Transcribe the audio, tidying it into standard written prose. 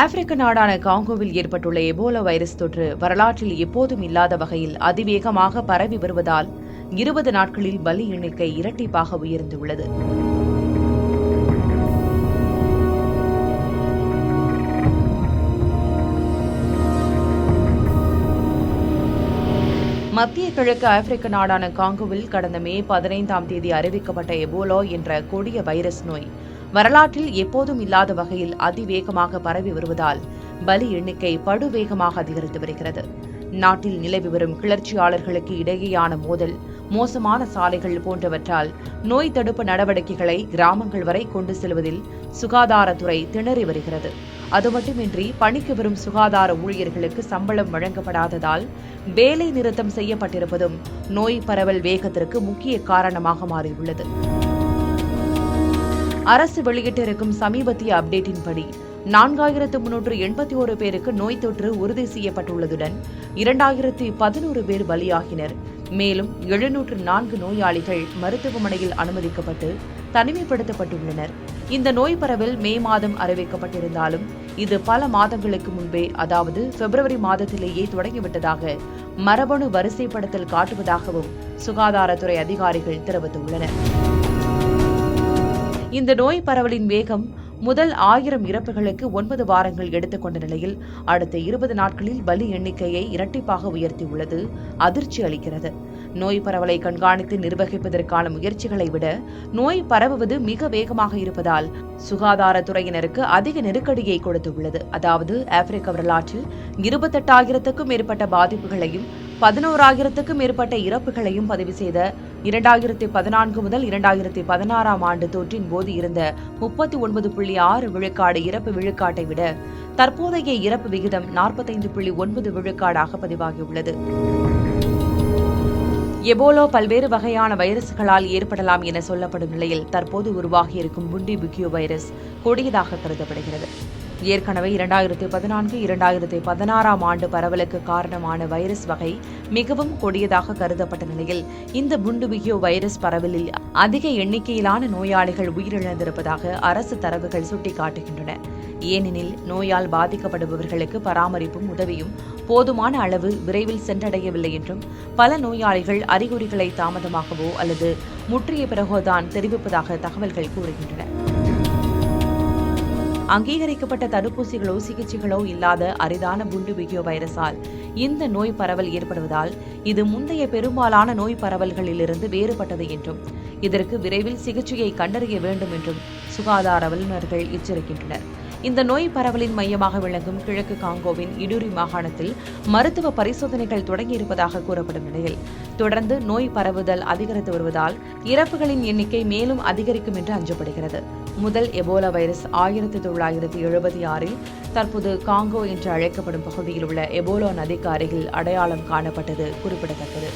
ஆப்பிரிக்க நாடான காங்கோவில் ஏற்பட்டுள்ள எபோலா வைரஸ் தொற்று வரலாற்றில் எப்போதும் இல்லாத வகையில் அதிவேகமாக பரவி வருவதால் 20 நாட்களில் பலி எண்ணிக்கை இரட்டிப்பாக உயர்ந்துள்ளது. மத்திய கிழக்கு ஆப்பிரிக்க நாடான காங்கோவில் கடந்த மே 15ஆம் தேதி அறிவிக்கப்பட்ட எபோலா என்ற கொடிய வைரஸ் நோய் வரலாற்றில் எப்போதும் இல்லாத வகையில் அதிவேகமாக பரவி வருவதால் பலி எண்ணிக்கை படுவேகமாக அதிகரித்து வருகிறது. நாட்டில் நிலவி வரும் கிளர்ச்சியாளர்களுக்கு இடையேயான மோதல், மோசமான சாலைகள் போன்றவற்றால் நோய் தடுப்பு நடவடிக்கைகளை கிராமங்கள் வரை கொண்டு செல்வதில் சுகாதாரத்துறை திணறி வருகிறது. அது மட்டுமின்றி பணிக்கு வரும் சுகாதார ஊழியர்களுக்கு சம்பளம் வழங்கப்படாததால் வேலை நிறுத்தம் செய்யப்பட்டிருப்பதும் நோய் பரவல் வேகத்திற்கு முக்கிய காரணமாக மாறியுள்ளது. அரசு வெளியிட்டிருக்கும் சமீபத்திய அப்டேட்டின்படி 4381 பேருக்கு நோய் தொற்று உறுதி செய்யப்பட்டுள்ளதுடன் 2011 பேர் பலியாகினர். மேலும் 704 நோயாளிகள் மருத்துவமனையில் அனுமதிக்கப்பட்டு தனிமைப்படுத்தப்பட்டுள்ளனர். இந்த நோய் பரவல் மே மாதம் அறிவிக்கப்பட்டிருந்தாலும் இது பல மாதங்களுக்கு முன்பே, அதாவது பிப்ரவரி மாதத்திலேயே தொடங்கிவிட்டதாக மரபணு வரிசைப்படுத்தல் காட்டுவதாகவும் சுகாதாரத்துறை அதிகாரிகள் தெரிவித்துள்ளனர். இந்த நோய் பரவலின் வேகம் முதல் 1000 இறப்புகளுக்கு 9 வாரங்கள் எடுத்துக்கொண்ட நிலையில் அடுத்த 20 நாட்களில் பலி எண்ணிக்கையை இரட்டிப்பாக உயர்த்தியுள்ளது அதிர்ச்சி அளிக்கிறது. நோய் பரவலை கண்காணித்து நிர்வகிப்பதற்கான முயற்சிகளை விட நோய் பரவுவது மிக வேகமாக இருப்பதால் சுகாதாரத்துறையினருக்கு அதிக நெருக்கடியை கொடுத்துள்ளது. அதாவது ஆப்பிரிக்க வரலாற்றில் 28,000க்கும் மேற்பட்ட பாதிப்புகளையும் 11,000க்கும் மேற்பட்ட இறப்புகளையும் பதிவு செய்த 2014 முதல் 2016ஆம் ஆண்டு தொற்றின் போது இருந்த 39.6 விழுக்காடு இறப்பு விழுக்காட்டை விட தற்போதைய இறப்பு விகிதம் 45.9 விழுக்காடாக பதிவாகியுள்ளது. எபோலா பல்வேறு வகையான வைரஸ்களால் ஏற்படலாம் என சொல்லப்படும் நிலையில் தற்போது உருவாகியிருக்கும் புண்டிபுகியோ வைரஸ் கொடியதாக கருதப்படுகிறது. ஏற்கனவே 2014, 2016ஆம் ஆண்டு பரவலுக்கு காரணமான வைரஸ் வகை மிகவும் கொடியதாக கருதப்பட்ட நிலையில் இந்த புண்டிபுகியோ வைரஸ் பரவலில் அதிக எண்ணிக்கையிலான நோயாளிகள் உயிரிழந்திருப்பதாக அரசு தரவுகள் சுட்டிக்காட்டுகின்றன. ஏனெனில் நோயால் பாதிக்கப்படுபவர்களுக்கு பராமரிப்பும் உதவியும் போதுமான அளவு விரைவில் சென்றடையவில்லை என்றும் பல நோயாளிகள் அறிகுறிகளை தாமதமாகவோ அல்லது முற்றிய பிறகோதான் தெரிவிப்பதாக தகவல்கள் கூறுகின்றன. அங்கீகரிக்கப்பட்ட தடுப்பூசிகளோ சிகிச்சைகளோ இல்லாத அரிதான புண்டிபுகியோ வைரஸால் இந்த நோய் பரவல் ஏற்படுவதால் இது முந்தைய பெரும்பாலான நோய் பரவல்களிலிருந்து வேறுபட்டது என்றும் இதற்கு விரைவில் சிகிச்சையை கண்டறிய வேண்டும் என்றும் சுகாதார வல்லுநர்கள் எச்சரிக்கின்றனர். இந்த நோய் பரவலின் மையமாக விளங்கும் கிழக்கு காங்கோவின் இடூரி மாகாணத்தில் மருத்துவ பரிசோதனைகள் தொடங்கியிருப்பதாக கூறப்படும் நிலையில் தொடர்ந்து நோய் பரவுதல் அதிகரித்து வருவதால் இறப்புகளின் எண்ணிக்கை மேலும் அதிகரிக்கும் என்று அஞ்சப்படுகிறது. முதல் எபோலா வைரஸ் 1976இல் தற்போது காங்கோ என்று அழைக்கப்படும் பகுதியில் உள்ள எபோலா நதிக்கு அருகில் அடையாளம் காணப்பட்டது குறிப்பிடத்தக்கது.